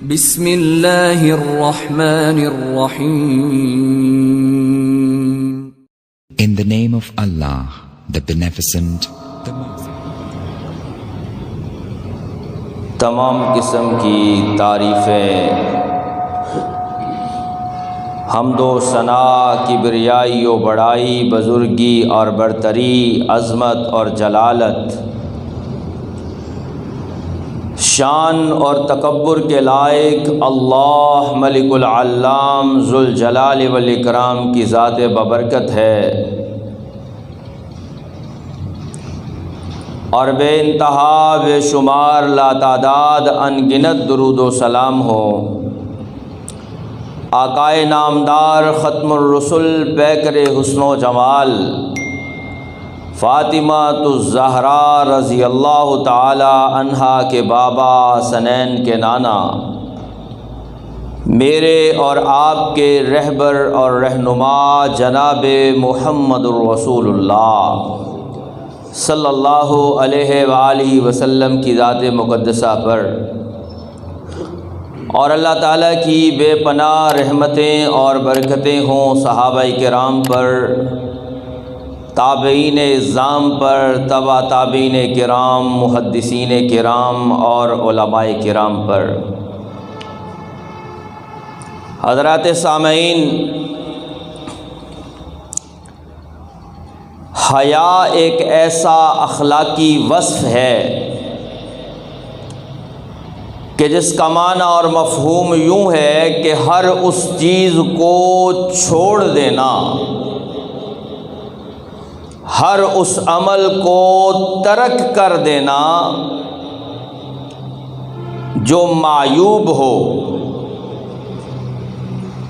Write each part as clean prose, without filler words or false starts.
بسم اللہ الرحمن الرحیم. In the name of Allah, the Beneficent, the تمام قسم کی تعریفیں، حمد و ثنا، کبریائی و بڑائی، بزرگی اور برتری، عظمت اور جلالت، شان اور تکبر کے لائق اللہ ملک العلام ذوالجلال والاکرام کی ذات ببرکت ہے، اور بے انتہا بے شمار لاتعداد انگنت درود و سلام ہو آقائے نامدار ختم الرسل پیکر حسن و جمال فاطمہ الزہرا رضی اللہ تعالی عنہا کے بابا حسنین کے نانا، میرے اور آپ کے رہبر اور رہنما جناب محمد الرسول اللہ صلی اللہ علیہ وآلہ وسلم کی ذات مقدسہ پر، اور اللہ تعالیٰ کی بے پناہ رحمتیں اور برکتیں ہوں صحابہ کرام پر، تابعین اعظام پر، تبع تابعین کرام، محدثین کرام اور علماء کرام پر۔ حضرات سامعین، حیا ایک ایسا اخلاقی وصف ہے کہ جس کا معنی اور مفہوم یوں ہے کہ ہر اس چیز کو چھوڑ دینا، ہر اس عمل کو ترک کر دینا جو معیوب ہو،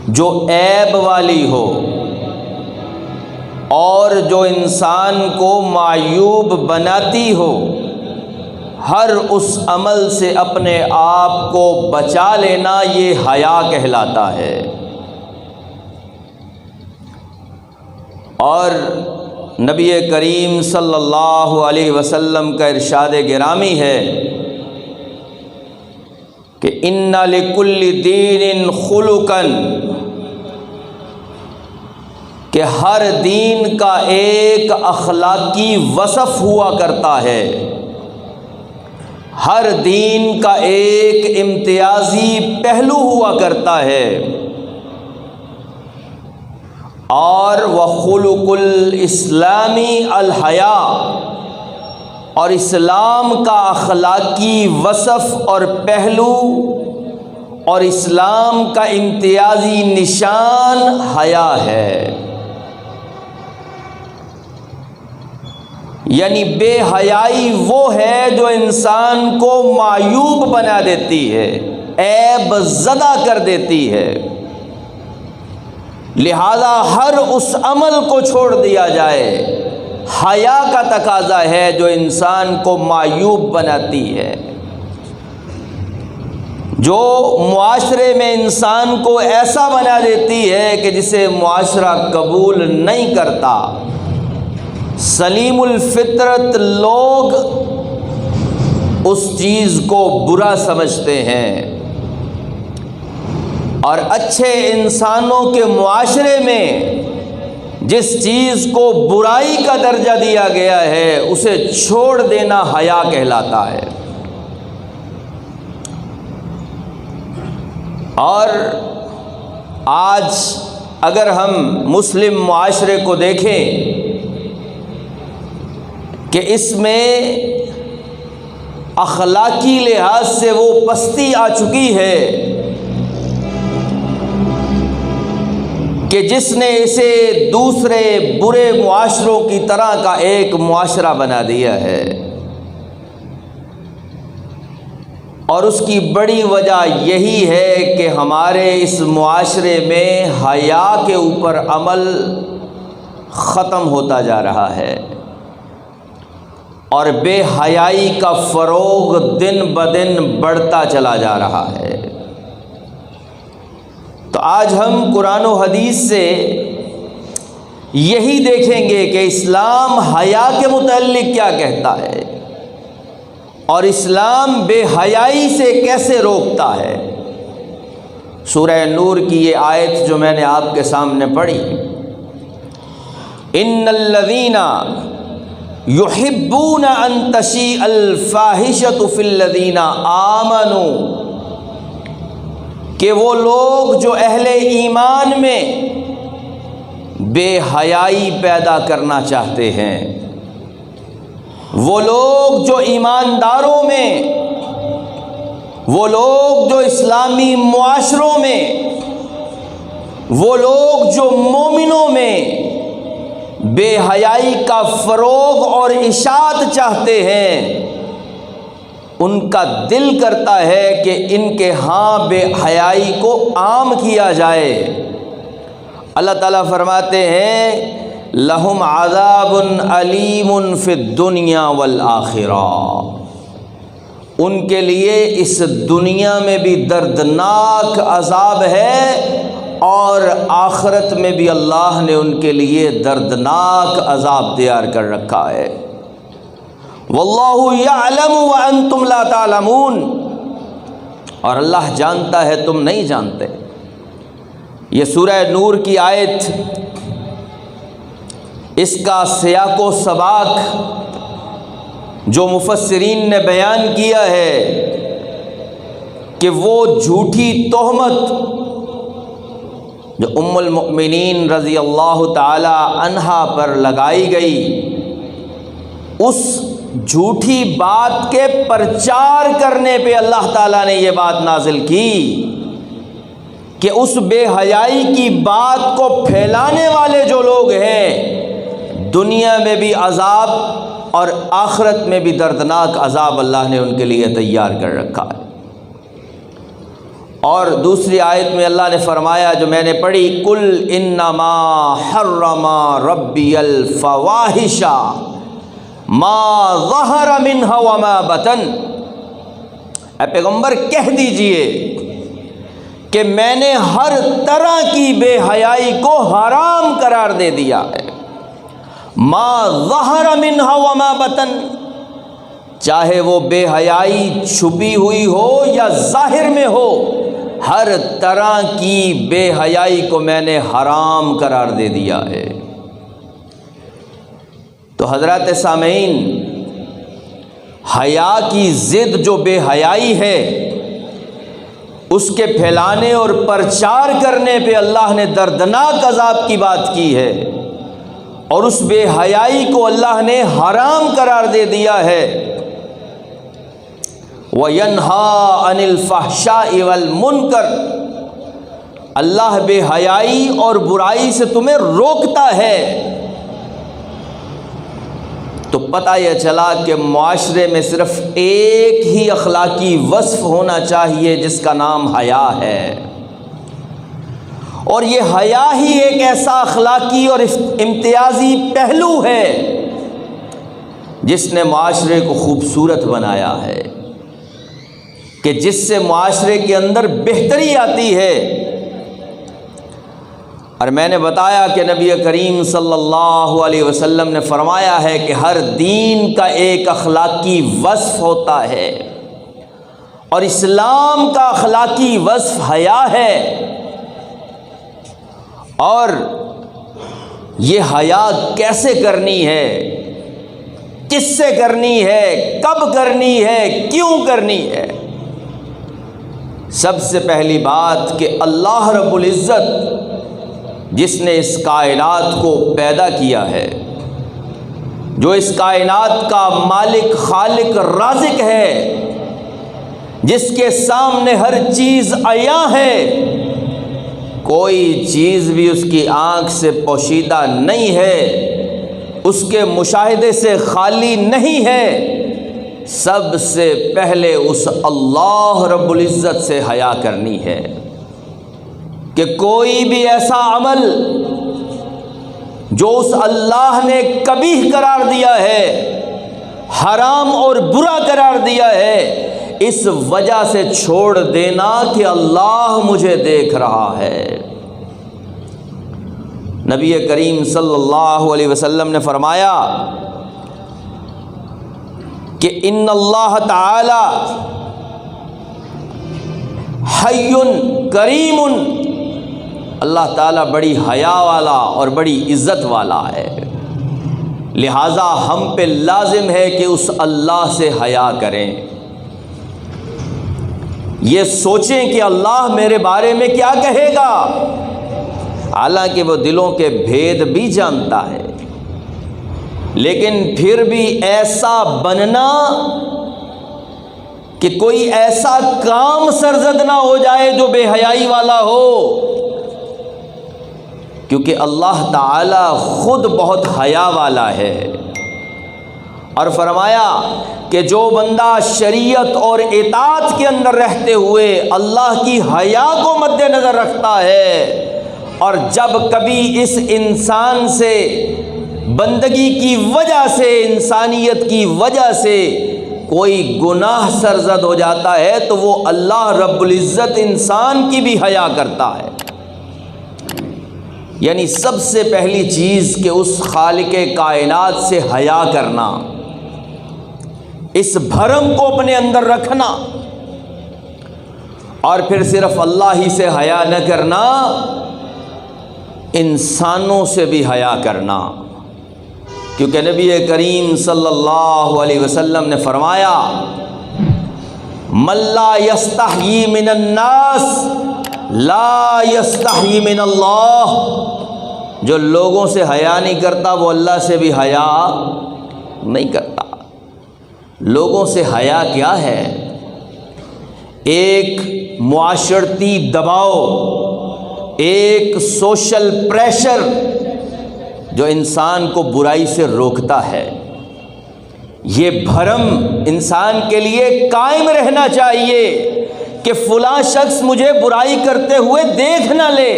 جو عیب والی ہو، اور جو انسان کو معیوب بناتی ہو، ہر اس عمل سے اپنے آپ کو بچا لینا، یہ حیا کہلاتا ہے۔ اور نبی کریم صلی اللہ علیہ وسلم کا ارشاد گرامی ہے کہ ان لکل دین خلقا، کہ ہر دین کا ایک اخلاقی وصف ہوا کرتا ہے، ہر دین کا ایک امتیازی پہلو ہوا کرتا ہے، اور وخلق الاسلامی الحیا، اور اسلام کا اخلاقی وصف اور پہلو اور اسلام کا امتیازی نشان حیا ہے۔ یعنی بے حیائی وہ ہے جو انسان کو معیوب بنا دیتی ہے، عیب زدہ کر دیتی ہے، لہذا ہر اس عمل کو چھوڑ دیا جائے۔ حیا کا تقاضا ہے جو انسان کو معیوب بناتی ہے، جو معاشرے میں انسان کو ایسا بنا دیتی ہے کہ جسے معاشرہ قبول نہیں کرتا۔ سلیم الفطرت لوگ اس چیز کو برا سمجھتے ہیں، اور اچھے انسانوں کے معاشرے میں جس چیز کو برائی کا درجہ دیا گیا ہے اسے چھوڑ دینا حیا کہلاتا ہے۔ اور آج اگر ہم مسلم معاشرے کو دیکھیں کہ اس میں اخلاقی لحاظ سے وہ پستی آ چکی ہے کہ جس نے اسے دوسرے برے معاشروں کی طرح کا ایک معاشرہ بنا دیا ہے، اور اس کی بڑی وجہ یہی ہے کہ ہمارے اس معاشرے میں حیا کے اوپر عمل ختم ہوتا جا رہا ہے، اور بے حیائی کا فروغ دن بدن بڑھتا چلا جا رہا ہے۔ تو آج ہم قرآن و حدیث سے یہی دیکھیں گے کہ اسلام حیا کے متعلق کیا کہتا ہے، اور اسلام بے حیائی سے کیسے روکتا ہے۔ سورہ نور کی یہ آیت جو میں نے آپ کے سامنے پڑھی، ان الذین یحبون ان تشیء الفاحشۃ فی الذین آمنوا، کہ وہ لوگ جو اہل ایمان میں بے حیائی پیدا کرنا چاہتے ہیں، وہ لوگ جو ایمانداروں میں، وہ لوگ جو اسلامی معاشروں میں، وہ لوگ جو مومنوں میں بے حیائی کا فروغ اور اشاعت چاہتے ہیں، ان کا دل کرتا ہے کہ ان کے ہاں بے حیائی کو عام کیا جائے۔ اللہ تعالیٰ فرماتے ہیں لہم عذاب علیم فی الدنیا والآخرہ، ان کے لیے اس دنیا میں بھی دردناک عذاب ہے اور آخرت میں بھی اللہ نے ان کے لیے دردناک عذاب تیار کر رکھا ہے۔ واللہ یعلم وانتم لا تعلمون، اور اللہ جانتا ہے تم نہیں جانتے۔ یہ سورہ نور کی آیت، اس کا سیاق و سباق جو مفسرین نے بیان کیا ہے کہ وہ جھوٹی تہمت جو ام المؤمنین رضی اللہ تعالی عنہا پر لگائی گئی، اس جھوٹی بات کے پرچار کرنے پہ اللہ تعالیٰ نے یہ بات نازل کی کہ اس بے حیائی کی بات کو پھیلانے والے جو لوگ ہیں، دنیا میں بھی عذاب اور آخرت میں بھی دردناک عذاب اللہ نے ان کے لیے تیار کر رکھا ہے۔ اور دوسری آیت میں اللہ نے فرمایا جو میں نے پڑھی، قل انما حرم ربی الفواحش ما ظہر منها وما بطن، اے پیغمبر کہہ دیجئے کہ میں نے ہر طرح کی بے حیائی کو حرام قرار دے دیا ہے۔ ما ظہر منها وما بطن، چاہے وہ بے حیائی چھپی ہوئی ہو یا ظاہر میں ہو، ہر طرح کی بے حیائی کو میں نے حرام قرار دے دیا ہے۔ تو حضرات سامعین، حیا کی ضد جو بے حیائی ہے، اس کے پھیلانے اور پرچار کرنے پہ اللہ نے دردناک عذاب کی بات کی ہے، اور اس بے حیائی کو اللہ نے حرام قرار دے دیا ہے۔ وَيَنْهَا عَنِ الْفَحْشَاءِ وَالْمُنْكَرِ، اللہ بے حیائی اور برائی سے تمہیں روکتا ہے۔ تو پتہ یہ چلا کہ معاشرے میں صرف ایک ہی اخلاقی وصف ہونا چاہیے جس کا نام حیا ہے، اور یہ حیا ہی ایک ایسا اخلاقی اور امتیازی پہلو ہے جس نے معاشرے کو خوبصورت بنایا ہے، کہ جس سے معاشرے کے اندر بہتری آتی ہے۔ اور میں نے بتایا کہ نبی کریم صلی اللہ علیہ وسلم نے فرمایا ہے کہ ہر دین کا ایک اخلاقی وصف ہوتا ہے، اور اسلام کا اخلاقی وصف حیا ہے۔ اور یہ حیا کیسے کرنی ہے، کس سے کرنی ہے، کب کرنی ہے، کیوں کرنی ہے؟ سب سے پہلی بات کہ اللہ رب العزت جس نے اس کائنات کو پیدا کیا ہے، جو اس کائنات کا مالک خالق رازق ہے، جس کے سامنے ہر چیز عیاں ہے، کوئی چیز بھی اس کی آنکھ سے پوشیدہ نہیں ہے، اس کے مشاہدے سے خالی نہیں ہے، سب سے پہلے اس اللہ رب العزت سے حیا کرنی ہے کہ کوئی بھی ایسا عمل جو اس اللہ نے قبیح قرار دیا ہے، حرام اور برا قرار دیا ہے، اس وجہ سے چھوڑ دینا کہ اللہ مجھے دیکھ رہا ہے۔ نبی کریم صلی اللہ علیہ وسلم نے فرمایا کہ ان اللہ تعالی حی کریم، اللہ تعالیٰ بڑی حیا والا اور بڑی عزت والا ہے، لہٰذا ہم پہ لازم ہے کہ اس اللہ سے حیا کریں، یہ سوچیں کہ اللہ میرے بارے میں کیا کہے گا، حالانکہ وہ دلوں کے بھید بھی جانتا ہے، لیکن پھر بھی ایسا بننا کہ کوئی ایسا کام سرزد نہ ہو جائے جو بے حیائی والا ہو، کیونکہ اللہ تعالی خود بہت حیا والا ہے، اور فرمایا کہ جو بندہ شریعت اور اطاعت کے اندر رہتے ہوئے اللہ کی حیا کو مد نظر رکھتا ہے، اور جب کبھی اس انسان سے بندگی کی وجہ سے، انسانیت کی وجہ سے کوئی گناہ سرزد ہو جاتا ہے تو وہ اللہ رب العزت انسان کی بھی حیا کرتا ہے۔ یعنی سب سے پہلی چیز کہ اس خالق کائنات سے حیا کرنا، اس بھرم کو اپنے اندر رکھنا، اور پھر صرف اللہ ہی سے حیا نہ کرنا، انسانوں سے بھی حیا کرنا، کیونکہ نبی کریم صلی اللہ علیہ وسلم نے فرمایا من لا یستحیی من الناس لا یستحیی من اللہ، جو لوگوں سے حیا نہیں کرتا وہ اللہ سے بھی حیا نہیں کرتا۔ لوگوں سے حیا کیا ہے؟ ایک معاشرتی دباؤ، ایک سوشل پریشر جو انسان کو برائی سے روکتا ہے، یہ بھرم انسان کے لیے قائم رہنا چاہیے کہ فلاں شخص مجھے برائی کرتے ہوئے دیکھ نہ لے،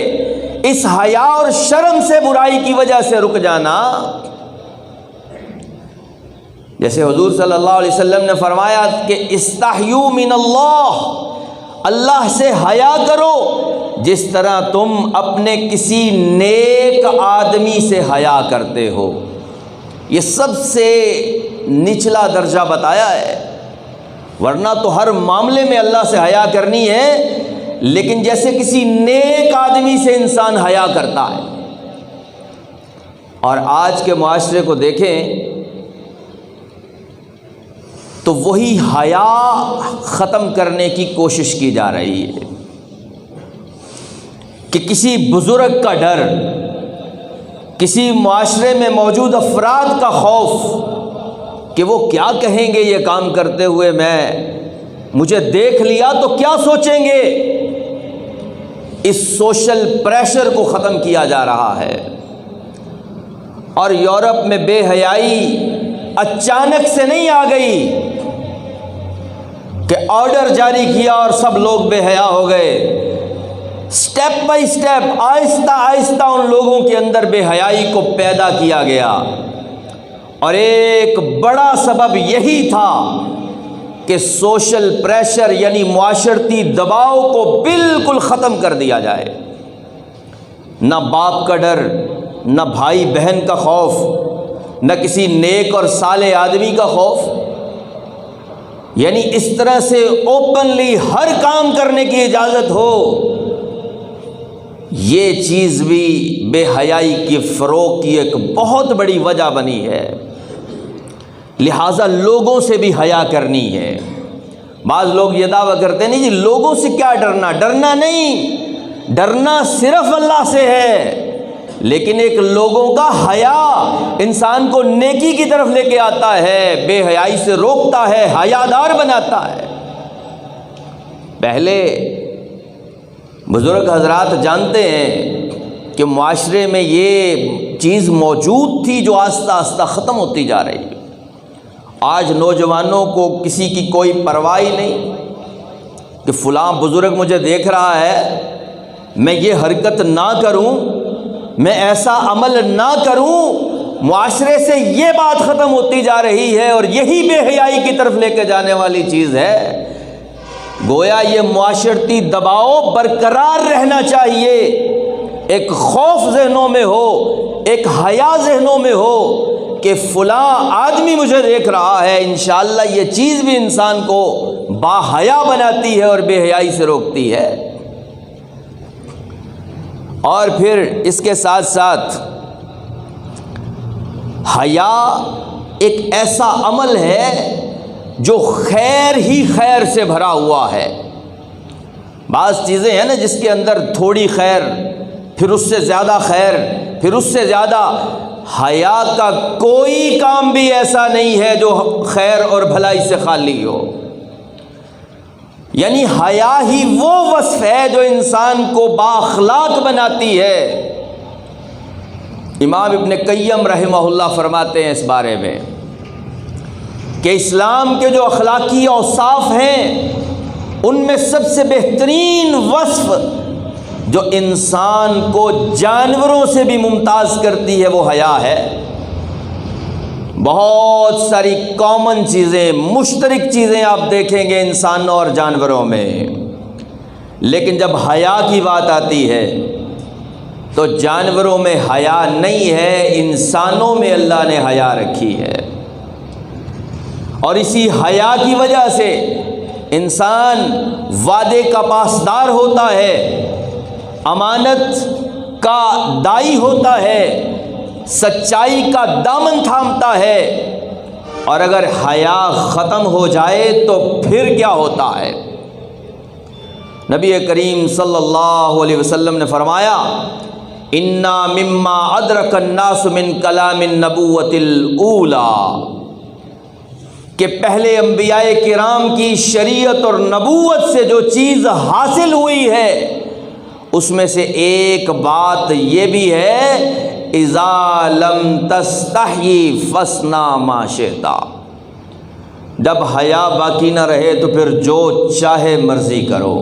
اس حیا اور شرم سے برائی کی وجہ سے رک جانا۔ جیسے حضور صلی اللہ علیہ وسلم نے فرمایا کہ استحیوا من اللہ، اللہ سے حیا کرو جس طرح تم اپنے کسی نیک آدمی سے حیا کرتے ہو۔ یہ سب سے نچلا درجہ بتایا ہے، ورنہ تو ہر معاملے میں اللہ سے حیا کرنی ہے، لیکن جیسے کسی نیک آدمی سے انسان حیا کرتا ہے۔ اور آج کے معاشرے کو دیکھیں تو وہی حیا ختم کرنے کی کوشش کی جا رہی ہے کہ کسی بزرگ کا ڈر، کسی معاشرے میں موجود افراد کا خوف کہ وہ کیا کہیں گے یہ کام کرتے ہوئے، مجھے دیکھ لیا تو کیا سوچیں گے، اس سوشل پریشر کو ختم کیا جا رہا ہے۔ اور یورپ میں بے حیائی اچانک سے نہیں آ گئی کہ آرڈر جاری کیا اور سب لوگ بے حیا ہو گئے، سٹیپ بائی سٹیپ، آہستہ آہستہ ان لوگوں کے اندر بے حیائی کو پیدا کیا گیا، اور ایک بڑا سبب یہی تھا کہ سوشل پریشر یعنی معاشرتی دباؤ کو بالکل ختم کر دیا جائے۔ نہ باپ کا ڈر، نہ بھائی بہن کا خوف، نہ کسی نیک اور صالح آدمی کا خوف، یعنی اس طرح سے اوپنلی ہر کام کرنے کی اجازت ہو، یہ چیز بھی بے حیائی کی فروغ کی ایک بہت بڑی وجہ بنی ہے۔ لہٰذا لوگوں سے بھی حیا کرنی ہے۔ بعض لوگ یہ دعویٰ کرتے ہیں نہیں جی لوگوں سے کیا ڈرنا، ڈرنا نہیں، ڈرنا صرف اللہ سے ہے، لیکن ایک لوگوں کا حیا انسان کو نیکی کی طرف لے کے آتا ہے، بے حیائی سے روکتا ہے، حیادار بناتا ہے۔ پہلے بزرگ حضرات جانتے ہیں کہ معاشرے میں یہ چیز موجود تھی جو آہستہ آہستہ ختم ہوتی جا رہی ہے۔ آج نوجوانوں کو کسی کی کوئی پرواہ نہیں کہ فلاں بزرگ مجھے دیکھ رہا ہے، میں یہ حرکت نہ کروں، میں ایسا عمل نہ کروں، معاشرے سے یہ بات ختم ہوتی جا رہی ہے، اور یہی بے حیائی کی طرف لے کے جانے والی چیز ہے۔ گویا یہ معاشرتی دباؤ برقرار رہنا چاہیے، ایک خوف ذہنوں میں ہو، ایک حیا ذہنوں میں ہو کہ فلاں آدمی مجھے دیکھ رہا ہے، انشاءاللہ یہ چیز بھی انسان کو باحیا بناتی ہے اور بے حیائی سے روکتی ہے۔ اور پھر اس کے ساتھ ساتھ حیا ایک ایسا عمل ہے جو خیر ہی خیر سے بھرا ہوا ہے۔ بعض چیزیں ہیں نا جس کے اندر تھوڑی خیر، پھر اس سے زیادہ خیر، پھر اس سے زیادہ۔ حیا کا کوئی کام بھی ایسا نہیں ہے جو خیر اور بھلائی سے خالی ہو۔ یعنی حیا ہی وہ وصف ہے جو انسان کو بااخلاق بناتی ہے۔ امام ابن قیم رحمہ اللہ فرماتے ہیں اس بارے میں کہ اسلام کے جو اخلاقی اوصاف ہیں ان میں سب سے بہترین وصف جو انسان کو جانوروں سے بھی ممتاز کرتی ہے وہ حیا ہے۔ بہت ساری کامن چیزیں، مشترک چیزیں آپ دیکھیں گے انسانوں اور جانوروں میں، لیکن جب حیا کی بات آتی ہے تو جانوروں میں حیا نہیں ہے، انسانوں میں اللہ نے حیا رکھی ہے۔ اور اسی حیا کی وجہ سے انسان وعدے کا پاسدار ہوتا ہے، امانت کا دائی ہوتا ہے، سچائی کا دامن تھامتا ہے۔ اور اگر حیا ختم ہو جائے تو پھر کیا ہوتا ہے؟ نبی کریم صلی اللہ علیہ وسلم نے فرمایا انا مما ادرک الناس من کلام النبوۃ الاولی، کہ پہلے انبیاء کرام کی شریعت اور نبوت سے جو چیز حاصل ہوئی ہے اس میں سے ایک بات یہ بھی ہے اذا لم تستحی فاصنع ما شئت، جب حیا باقی نہ رہے تو پھر جو چاہے مرضی کرو۔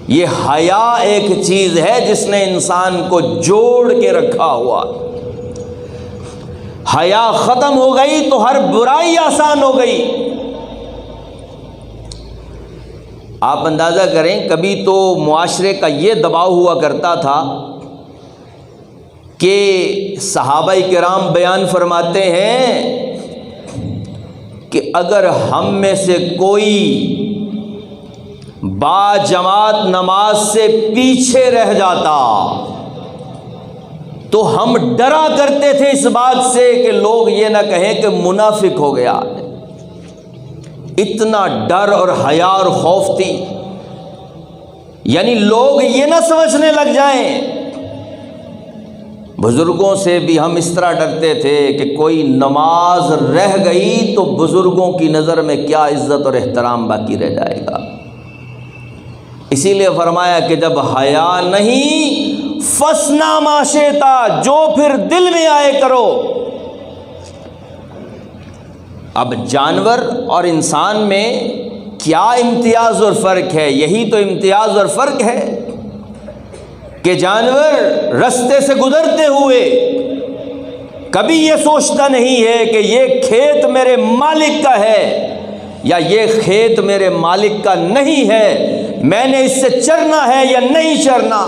یہ حیا ایک چیز ہے جس نے انسان کو جوڑ کے رکھا ہوا۔ حیا ختم ہو گئی تو ہر برائی آسان ہو گئی۔ آپ اندازہ کریں، کبھی تو معاشرے کا یہ دباؤ ہوا کرتا تھا کہ صحابہ کرام بیان فرماتے ہیں کہ اگر ہم میں سے کوئی با جماعت نماز سے پیچھے رہ جاتا تو ہم ڈرا کرتے تھے اس بات سے کہ لوگ یہ نہ کہیں کہ منافق ہو گیا۔ اتنا ڈر اور حیا اور خوف تھی، یعنی لوگ یہ نہ سمجھنے لگ جائیں۔ بزرگوں سے بھی ہم اس طرح ڈرتے تھے کہ کوئی نماز رہ گئی تو بزرگوں کی نظر میں کیا عزت اور احترام باقی رہ جائے گا۔ اسی لیے فرمایا کہ جب حیا نہیں، فاصنع ما شئت، جو پھر دل میں آئے کرو۔ اب جانور اور انسان میں کیا امتیاز اور فرق ہے؟ یہی تو امتیاز اور فرق ہے کہ جانور رستے سے گزرتے ہوئے کبھی یہ سوچتا نہیں ہے کہ یہ کھیت میرے مالک کا ہے یا یہ کھیت میرے مالک کا نہیں ہے، میں نے اس سے چرنا ہے یا نہیں چرنا۔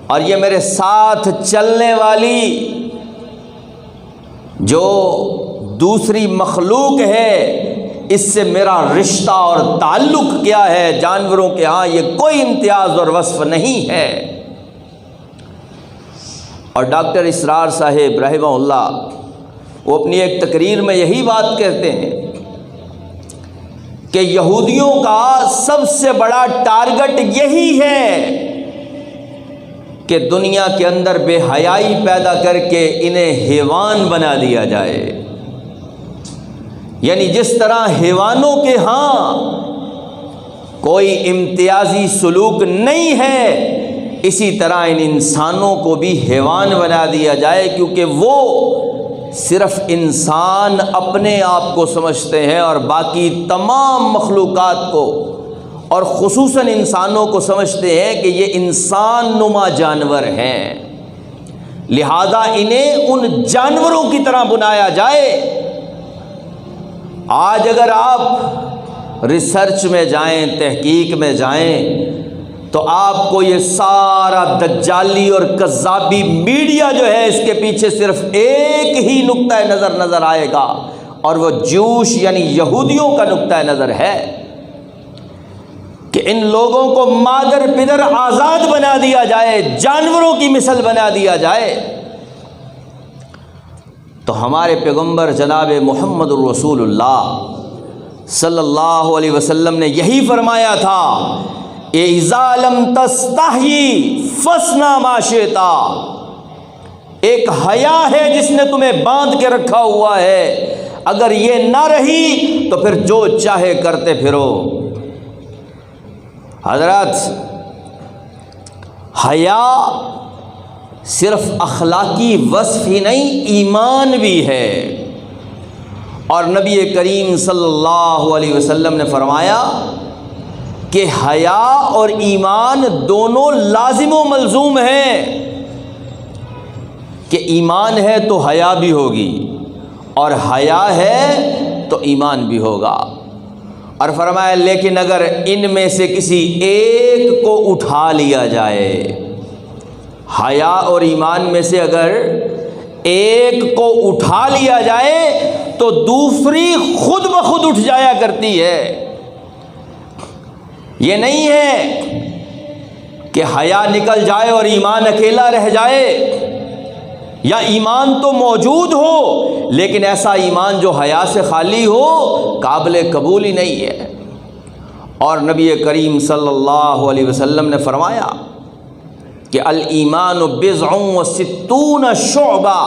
اور یہ میرے ساتھ چلنے والی جو دوسری مخلوق ہے اس سے میرا رشتہ اور تعلق کیا ہے؟ جانوروں کے ہاں یہ کوئی امتیاز اور وصف نہیں ہے۔ اور ڈاکٹر اسرار صاحب رحمہ اللہ وہ اپنی ایک تقریر میں یہی بات کہتے ہیں کہ یہودیوں کا سب سے بڑا ٹارگٹ یہی ہے کہ دنیا کے اندر بے حیائی پیدا کر کے انہیں حیوان بنا دیا جائے۔ یعنی جس طرح حیوانوں کے ہاں کوئی امتیازی سلوک نہیں ہے، اسی طرح ان انسانوں کو بھی حیوان بنا دیا جائے، کیونکہ وہ صرف انسان اپنے آپ کو سمجھتے ہیں اور باقی تمام مخلوقات کو اور خصوصاً انسانوں کو سمجھتے ہیں کہ یہ انسان نما جانور ہیں، لہذا انہیں ان جانوروں کی طرح بنایا جائے۔ آج اگر آپ ریسرچ میں جائیں، تحقیق میں جائیں، تو آپ کو یہ سارا دجالی اور کذابی میڈیا جو ہے اس کے پیچھے صرف ایک ہی نقطہ نظر آئے گا، اور وہ جوش یعنی یہودیوں کا نقطہ نظر ہے کہ ان لوگوں کو مادر پدر آزاد بنا دیا جائے، جانوروں کی مثل بنا دیا جائے، تو ہمارے پیغمبر جناب محمد الرسول اللہ صلی اللہ علیہ وسلم نے یہی فرمایا تھا، اذا لم تستحی فاصنع ما شئت، ایک حیا ہے جس نے تمہیں باندھ کے رکھا ہوا ہے، اگر یہ نہ رہی تو پھر جو چاہے کرتے پھرو۔ حضرات، حیا صرف اخلاقی وصف ہی نہیں، ایمان بھی ہے، اور نبی کریم صلی اللہ علیہ وسلم نے فرمایا کہ حیا اور ایمان دونوں لازم و ملزوم ہیں، کہ ایمان ہے تو حیا بھی ہوگی اور حیا ہے تو ایمان بھی ہوگا۔ اور فرمایا لیکن اگر ان میں سے کسی ایک کو اٹھا لیا جائے، حیا اور ایمان میں سے اگر ایک کو اٹھا لیا جائے تو دوسری خود بخود اٹھ جایا کرتی ہے۔ یہ نہیں ہے کہ حیا نکل جائے اور ایمان اکیلا رہ جائے، یا ایمان تو موجود ہو لیکن ایسا ایمان جو حیا سے خالی ہو، قابل قبول ہی نہیں ہے۔ اور نبی کریم صلی اللہ علیہ وسلم نے فرمایا کہ الایمان بضع و ستون شعبہ،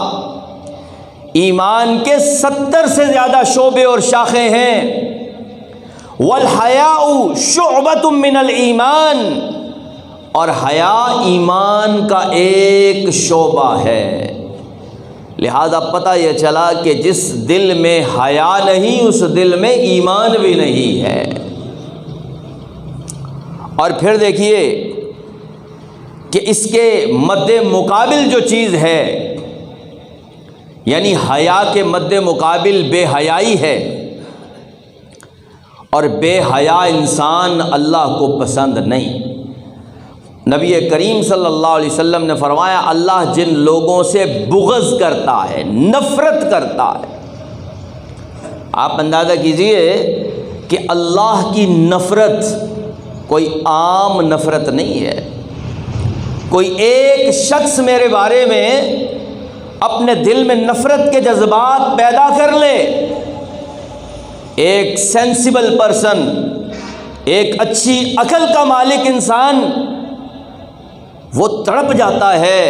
ایمان کے 70 سے زیادہ شعبے اور شاخیں ہیں۔ والحیاء شعبۃ من الایمان، اور حیا ایمان کا ایک شعبہ ہے۔ لہذا پتہ یہ چلا کہ جس دل میں حیا نہیں اس دل میں ایمان بھی نہیں ہے۔ اور پھر دیکھیے کہ اس کے مد مقابل جو چیز ہے، یعنی حیا کے مد مقابل بے حیائی ہے، اور بے حیا انسان اللہ کو پسند نہیں۔ نبی کریم صلی اللہ علیہ وسلم نے فرمایا اللہ جن لوگوں سے بغض کرتا ہے، نفرت کرتا ہے، آپ اندازہ کیجئے کہ اللہ کی نفرت کوئی عام نفرت نہیں ہے۔ کوئی ایک شخص میرے بارے میں اپنے دل میں نفرت کے جذبات پیدا کر لے، ایک سینسیبل پرسن، ایک اچھی عقل کا مالک انسان، وہ تڑپ جاتا ہے،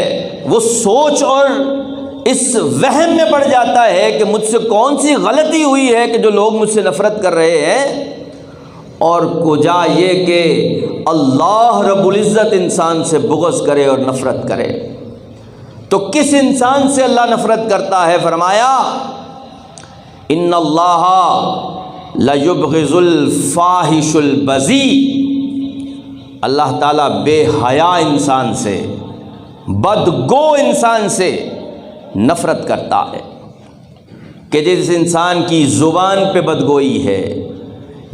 وہ سوچ اور اس وہم میں پڑ جاتا ہے کہ مجھ سے کون سی غلطی ہوئی ہے کہ جو لوگ مجھ سے نفرت کر رہے ہیں، اور کجا یہ کہ اللہ رب العزت انسان سے بغض کرے اور نفرت کرے۔ تو کس انسان سے اللہ نفرت کرتا ہے؟ فرمایا ان اللہ لیبغض الفاحش البذیء، اللہ تعالیٰ بے حیا انسان سے، بدگو انسان سے نفرت کرتا ہے، کہ جس انسان کی زبان پہ بدگوئی ہے،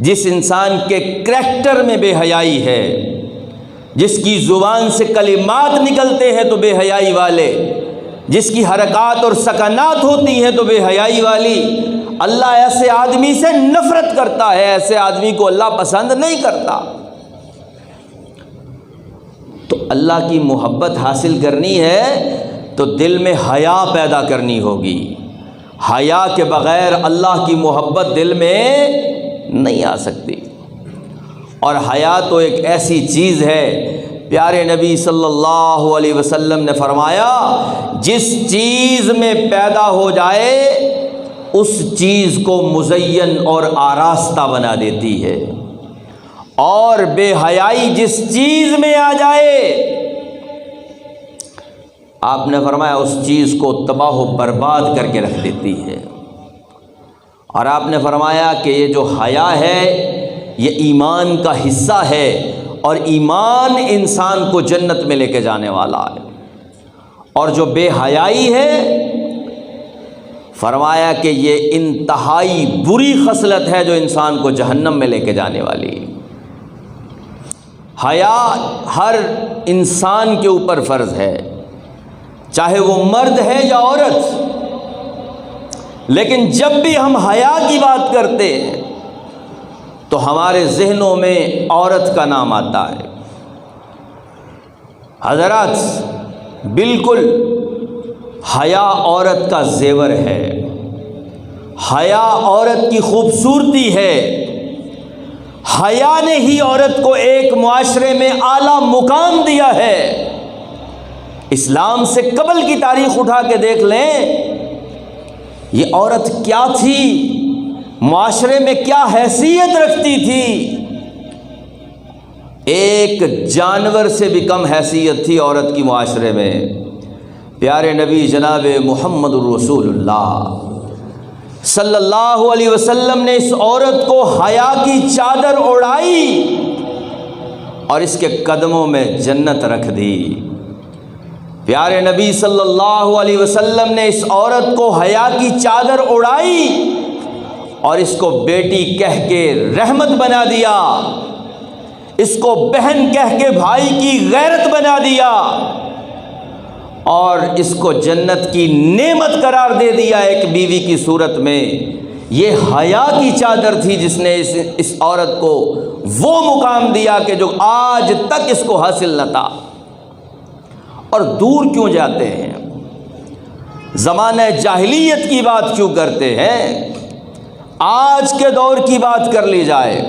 جس انسان کے کریکٹر میں بے حیائی ہے، جس کی زبان سے کلمات نکلتے ہیں تو بے حیائی والے، جس کی حرکات اور سکنات ہوتی ہیں تو بے حیائی والی، اللہ ایسے آدمی سے نفرت کرتا ہے، ایسے آدمی کو اللہ پسند نہیں کرتا۔ تو اللہ کی محبت حاصل کرنی ہے تو دل میں حیا پیدا کرنی ہوگی۔ حیا کے بغیر اللہ کی محبت دل میں نہیں آ سکتی۔ اور حیا تو ایک ایسی چیز ہے، پیارے نبی صلی اللہ علیہ وسلم نے فرمایا جس چیز میں پیدا ہو جائے اس چیز کو مزین اور آراستہ بنا دیتی ہے، اور بے حیائی جس چیز میں آ جائے آپ نے فرمایا اس چیز کو تباہ و برباد کر کے رکھ دیتی ہے۔ اور آپ نے فرمایا کہ یہ جو حیا ہے یہ ایمان کا حصہ ہے، اور ایمان انسان کو جنت میں لے کے جانے والا ہے، اور جو بے حیائی ہے فرمایا کہ یہ انتہائی بری خصلت ہے جو انسان کو جہنم میں لے کے جانے والی ہے۔ حیا ہر انسان کے اوپر فرض ہے، چاہے وہ مرد ہے یا عورت، لیکن جب بھی ہم حیا کی بات کرتے ہیں تو ہمارے ذہنوں میں عورت کا نام آتا ہے۔ حضرات، بالکل حیا عورت کا زیور ہے، حیا عورت کی خوبصورتی ہے، حیا نے ہی عورت کو ایک معاشرے میں اعلیٰ مقام دیا ہے۔ اسلام سے قبل کی تاریخ اٹھا کے دیکھ لیں، یہ عورت کیا تھی، معاشرے میں کیا حیثیت رکھتی تھی؟ ایک جانور سے بھی کم حیثیت تھی عورت کی معاشرے میں۔ پیارے نبی جناب محمد الرسول اللہ صلی اللہ علیہ وسلم نے اس عورت کو حیا کی چادر اوڑھائی اور اس کے قدموں میں جنت رکھ دی۔ پیارے نبی صلی اللہ علیہ وسلم نے اس عورت کو حیا کی چادر اوڑھائی اور اس کو بیٹی کہہ کے رحمت بنا دیا، اس کو بہن کہہ کے بھائی کی غیرت بنا دیا، اور اس کو جنت کی نعمت قرار دے دیا ایک بیوی کی صورت میں۔ یہ حیا کی چادر تھی جس نے اس عورت کو وہ مقام دیا کہ جو آج تک اس کو حاصل نہ تھا۔ اور دور کیوں جاتے ہیں؟ زمانہ جاہلیت کی بات کیوں کرتے ہیں؟ آج کے دور کی بات کر لی جائے،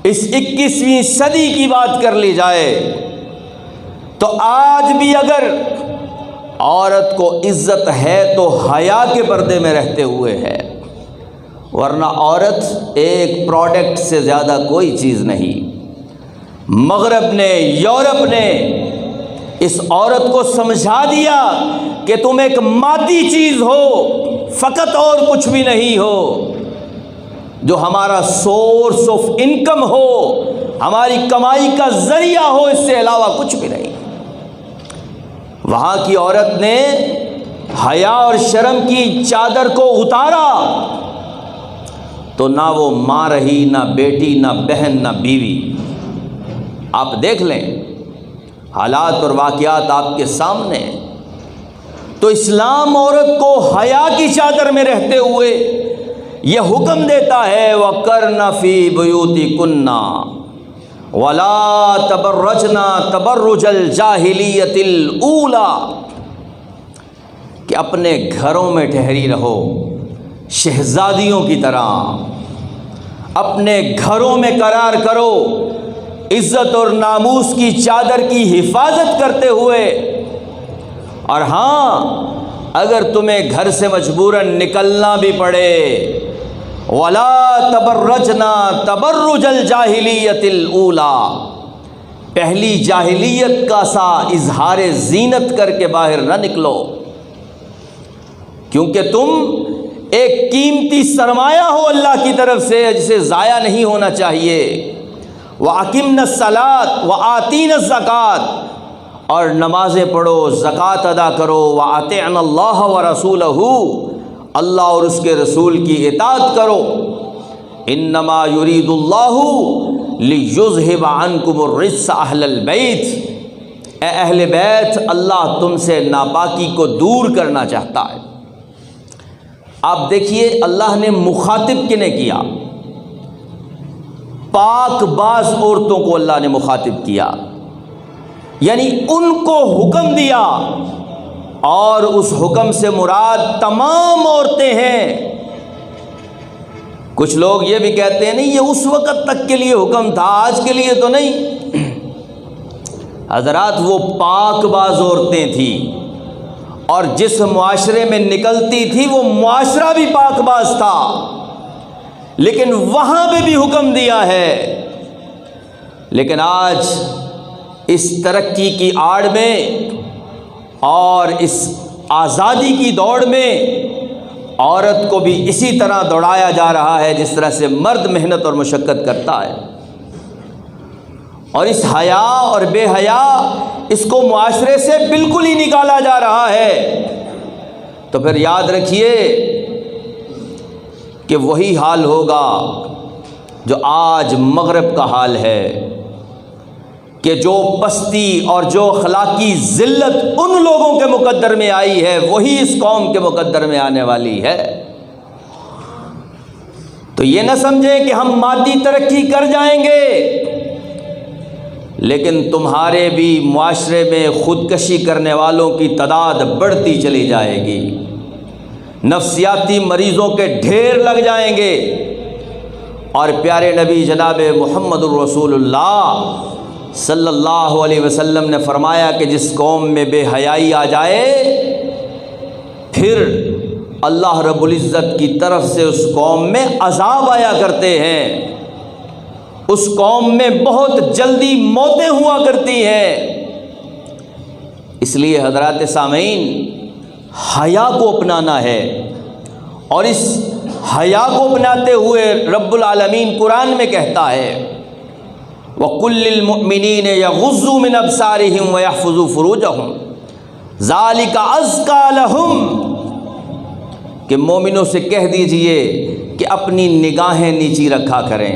اس 21ویں صدی کی بات کر لی جائے تو آج بھی اگر عورت کو عزت ہے تو حیا کے پردے میں رہتے ہوئے ہے، ورنہ عورت ایک پروڈکٹ سے زیادہ کوئی چیز نہیں۔ مغرب نے، یورپ نے اس عورت کو سمجھا دیا کہ تم ایک مادی چیز ہو، فقط اور کچھ بھی نہیں ہو، جو ہمارا سورس آف انکم ہو، ہماری کمائی کا ذریعہ ہو، اس سے علاوہ کچھ بھی نہیں۔ وہاں کی عورت نے حیا اور شرم کی چادر کو اتارا تو نہ وہ ماں رہی، نہ بیٹی، نہ بہن، نہ بیوی۔ آپ دیکھ لیں، حالات اور واقعات آپ کے سامنے۔ تو اسلام عورت کو حیا کی چادر میں رہتے ہوئے یہ حکم دیتا ہے وَقَرْنَ فِي بُيُوتِكُنَّ وَلَا تَبَرَّجْنَ تَبَرُّجَ الْجَاهِلِيَّةِ الْأُولَى، کہ اپنے گھروں میں ٹھہری رہو شہزادیوں کی طرح، اپنے گھروں میں قرار کرو، عزت اور ناموس کی چادر کی حفاظت کرتے ہوئے۔ اور ہاں، اگر تمہیں گھر سے مجبوراً نکلنا بھی پڑے، وَلَا تَبَرَّجْنَا تَبَرُّجَ الْجَاهِلِيَّةِ الْأُولَى، پہلی جاہلیت کا سا اظہار زینت کر کے باہر نہ نکلو، کیونکہ تم ایک قیمتی سرمایہ ہو اللہ کی طرف سے جسے ضائع نہیں ہونا چاہیے۔ وَأَقِمْنَا الصَّلَاةَ وَآتِينَا الزَّكَاةَ، اور نمازیں پڑھو، زکوٰۃ ادا کرو، وَأَطِعْنَا اللَّهَ وَرَسُولَهُ، اللہ اور اس کے رسول کی اطاعت کرو۔ انما یرید اللہ لیذہب عنکم الرجس اہل البیت، اے اہل بیت، اللہ تم سے ناپاکی کو دور کرنا چاہتا ہے۔ آپ دیکھیے اللہ نے مخاطب کنہیں کیا؟ پاک باز عورتوں کو اللہ نے مخاطب کیا، یعنی ان کو حکم دیا، اور اس حکم سے مراد تمام عورتیں ہیں۔ کچھ لوگ یہ بھی کہتے ہیں نہیں، یہ اس وقت تک کے لیے حکم تھا، آج کے لیے تو نہیں۔ حضرات، وہ پاک باز عورتیں تھیں، اور جس معاشرے میں نکلتی تھی وہ معاشرہ بھی پاک باز تھا، لیکن وہاں پہ بھی حکم دیا ہے۔ لیکن آج اس ترقی کی آڑ میں اور اس آزادی کی دوڑ میں عورت کو بھی اسی طرح دوڑایا جا رہا ہے جس طرح سے مرد محنت اور مشقت کرتا ہے، اور اس حیا اور بے حیا اس کو معاشرے سے بالکل ہی نکالا جا رہا ہے۔ تو پھر یاد رکھیے کہ وہی حال ہوگا جو آج مغرب کا حال ہے۔ کہ جو پستی اور جو اخلاقی ذلت ان لوگوں کے مقدر میں آئی ہے وہی اس قوم کے مقدر میں آنے والی ہے۔ تو یہ نہ سمجھیں کہ ہم مادی ترقی کر جائیں گے، لیکن تمہارے بھی معاشرے میں خودکشی کرنے والوں کی تعداد بڑھتی چلی جائے گی، نفسیاتی مریضوں کے ڈھیر لگ جائیں گے۔ اور پیارے نبی جناب محمد الرسول اللہ صلی اللہ علیہ وسلم نے فرمایا کہ جس قوم میں بے حیائی آ جائے پھر اللہ رب العزت کی طرف سے اس قوم میں عذاب آیا کرتے ہیں، اس قوم میں بہت جلدی موتیں ہوا کرتی ہیں۔ اس لیے حضرات سامعین، حیا کو اپنانا ہے، اور اس حیا کو اپناتے ہوئے رب العالمین قرآن میں کہتا ہے وَقُلْ لِلْمُؤْمِنِينَ يَغُضُّوا مِنْ أَبْصَارِهِمْ وَيَحْفَظُوا فُرُوجَهُمْ ذَلِكَ أَزْكَىٰ لَهُمْ، کہ مومنوں سے کہہ دیجئے کہ اپنی نگاہیں نیچی رکھا کریں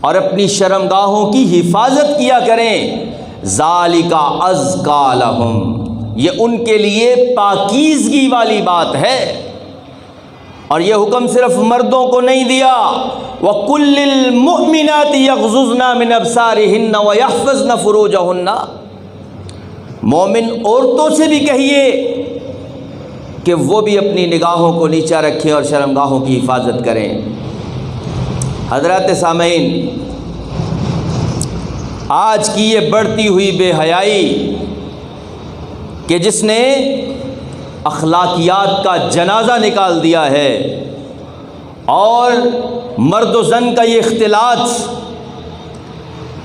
اور اپنی شرمگاہوں کی حفاظت کیا کریں۔ ذَلِكَ أَزْكَىٰ لَهُمْ، یہ ان کے لیے پاکیزگی والی بات ہے۔ اور یہ حکم صرف مردوں کو نہیں دیا، وَقُلْ لِلْمُؤْمِنَاتِ يَغْضُضْنَ مِنْ أَبْصَارِهِنَّ وَيَحْفَظْنَ فُرُوجَهُنَّ، مومن عورتوں سے بھی کہیے کہ وہ بھی اپنی نگاہوں کو نیچا رکھیں اور شرمگاہوں کی حفاظت کریں۔ حضرات سامعین، آج کی یہ بڑھتی ہوئی بے حیائی کہ جس نے اخلاقیات کا جنازہ نکال دیا ہے، اور مرد و زن کا یہ اختلاط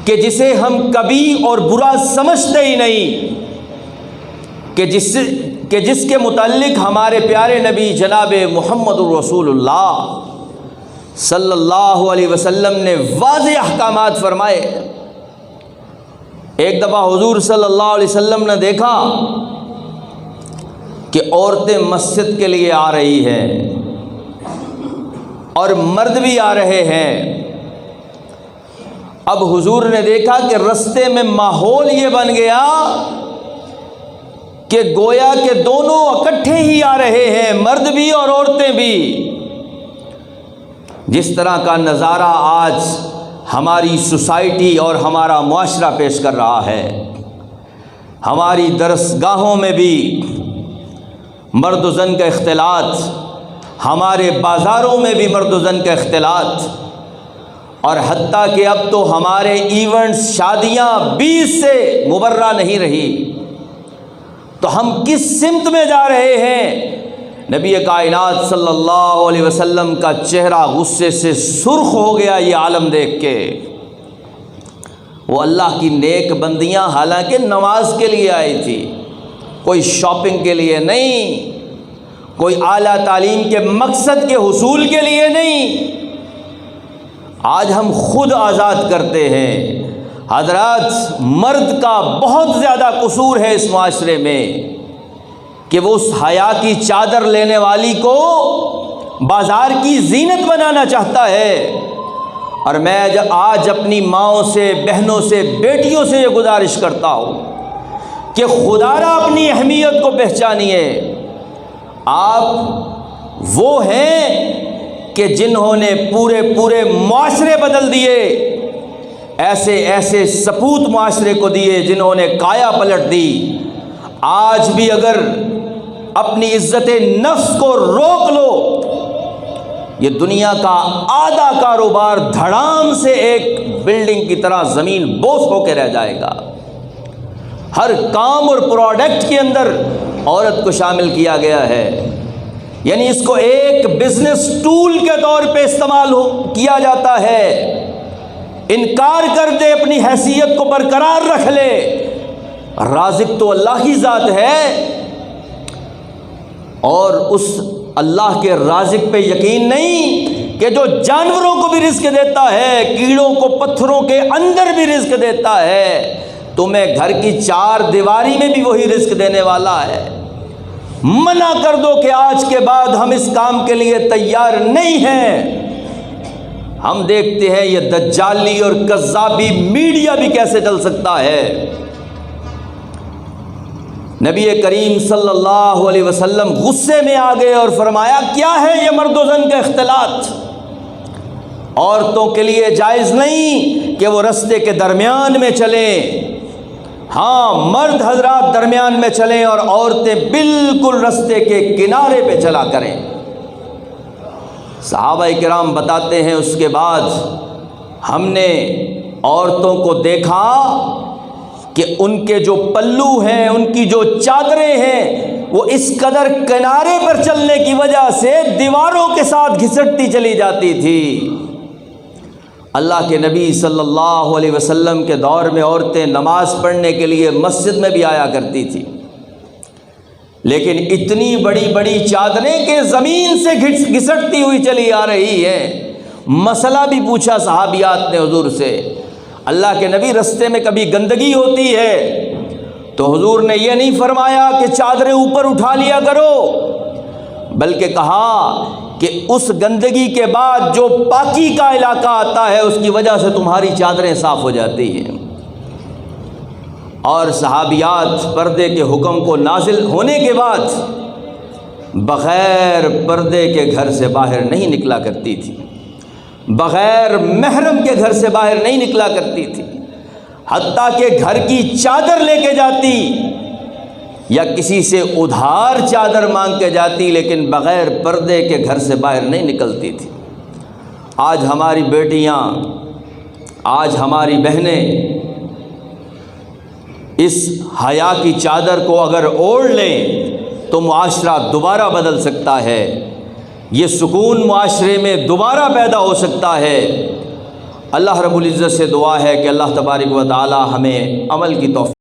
کہ جسے ہم کبھی اور برا سمجھتے ہی نہیں، کہ جس کے متعلق ہمارے پیارے نبی جناب محمد الرسول اللہ صلی اللہ علیہ وسلم نے واضح احکامات فرمائے۔ ایک دفعہ حضور صلی اللہ علیہ وسلم نے دیکھا کہ عورتیں مسجد کے لیے آ رہی ہیں اور مرد بھی آ رہے ہیں۔ اب حضور نے دیکھا کہ رستے میں ماحول یہ بن گیا کہ گویا کہ دونوں اکٹھے ہی آ رہے ہیں، مرد بھی اور عورتیں بھی۔ جس طرح کا نظارہ آج ہماری سوسائٹی اور ہمارا معاشرہ پیش کر رہا ہے، ہماری درسگاہوں میں بھی مرد و زن کا اختلاط، ہمارے بازاروں میں بھی مرد و زن کا اختلاط، اور حتیٰ کہ اب تو ہمارے ایونٹس، شادیاں بھی اس سے مبرہ نہیں رہی۔ تو ہم کس سمت میں جا رہے ہیں؟ نبی کائنات صلی اللہ علیہ وسلم کا چہرہ غصے سے سرخ ہو گیا یہ عالم دیکھ کے۔ وہ اللہ کی نیک بندیاں حالانکہ نماز کے لیے آئی تھی، کوئی شاپنگ کے لیے نہیں، کوئی اعلیٰ تعلیم کے مقصد کے حصول کے لیے نہیں۔ آج ہم خود آزاد کرتے ہیں۔ حضرات، مرد کا بہت زیادہ قصور ہے اس معاشرے میں کہ وہ اس حیا کی چادر لینے والی کو بازار کی زینت بنانا چاہتا ہے۔ اور میں آج اپنی ماؤں سے، بہنوں سے، بیٹیوں سے یہ گزارش کرتا ہوں کہ خدا را اپنی اہمیت کو پہچانیے۔ آپ وہ ہیں کہ جنہوں نے پورے معاشرے بدل دیے، ایسے سپوت معاشرے کو دیے جنہوں نے کایا پلٹ دی۔ آج بھی اگر اپنی عزت نفس کو روک لو، یہ دنیا کا آدھا کاروبار دھڑام سے ایک بلڈنگ کی طرح زمین بوس ہو کے رہ جائے گا۔ ہر کام اور پروڈکٹ کے اندر عورت کو شامل کیا گیا ہے، یعنی اس کو ایک بزنس ٹول کے طور پہ استعمال کیا جاتا ہے۔ انکار کر دے، اپنی حیثیت کو برقرار رکھ لے، رازق تو اللہ کی ذات ہے، اور اس اللہ کے رازق پہ یقین نہیں کہ جو جانوروں کو بھی رزق دیتا ہے، کیڑوں کو پتھروں کے اندر بھی رزق دیتا ہے، تمہیں گھر کی چار دیواری میں بھی وہی رزق دینے والا ہے۔ منع کر دو کہ آج کے بعد ہم اس کام کے لیے تیار نہیں ہیں۔ ہم دیکھتے ہیں یہ دجالی اور کذابی میڈیا بھی کیسے چل سکتا ہے۔ نبی کریم صلی اللہ علیہ وسلم غصے میں آ گئے اور فرمایا کیا ہے یہ مرد و زن کا اختلاط؟ عورتوں کے لیے جائز نہیں کہ وہ رستے کے درمیان میں چلیں، ہاں مرد حضرات درمیان میں چلیں اور عورتیں بالکل رستے کے کنارے پہ چلا کریں۔ صحابہ کرام بتاتے ہیں اس کے بعد ہم نے عورتوں کو دیکھا کہ ان کے جو پلو ہیں، ان کی جو چادریں ہیں، وہ اس قدر کنارے پر چلنے کی وجہ سے دیواروں کے ساتھ گھسٹتی چلی جاتی تھی۔ اللہ کے نبی صلی اللہ علیہ وسلم کے دور میں عورتیں نماز پڑھنے کے لیے مسجد میں بھی آیا کرتی تھی، لیکن اتنی بڑی بڑی چادریں کہ زمین سے گھسٹتی ہوئی چلی آ رہی ہیں۔ مسئلہ بھی پوچھا صحابیات نے حضور سے، اللہ کے نبی رستے میں کبھی گندگی ہوتی ہے تو حضور نے یہ نہیں فرمایا کہ چادریں اوپر اٹھا لیا کرو، بلکہ کہا کہ اس گندگی کے بعد جو پاکی کا علاقہ آتا ہے اس کی وجہ سے تمہاری چادریں صاف ہو جاتی ہیں۔ اور صحابیات پردے کے حکم کو نازل ہونے کے بعد بغیر پردے کے گھر سے باہر نہیں نکلا کرتی تھی، بغیر محرم کے گھر سے باہر نہیں نکلا کرتی تھی، حتیٰ کہ گھر کی چادر لے کے جاتی یا کسی سے ادھار چادر مانگ کے جاتی، لیکن بغیر پردے کے گھر سے باہر نہیں نکلتی تھی۔ آج ہماری بیٹیاں، آج ہماری بہنیں اس حیا کی چادر کو اگر اوڑھ لیں تو معاشرہ دوبارہ بدل سکتا ہے، یہ سکون معاشرے میں دوبارہ پیدا ہو سکتا ہے۔ اللہ رب العزت سے دعا ہے کہ اللہ تبارک و تعالی ہمیں عمل کی توفیق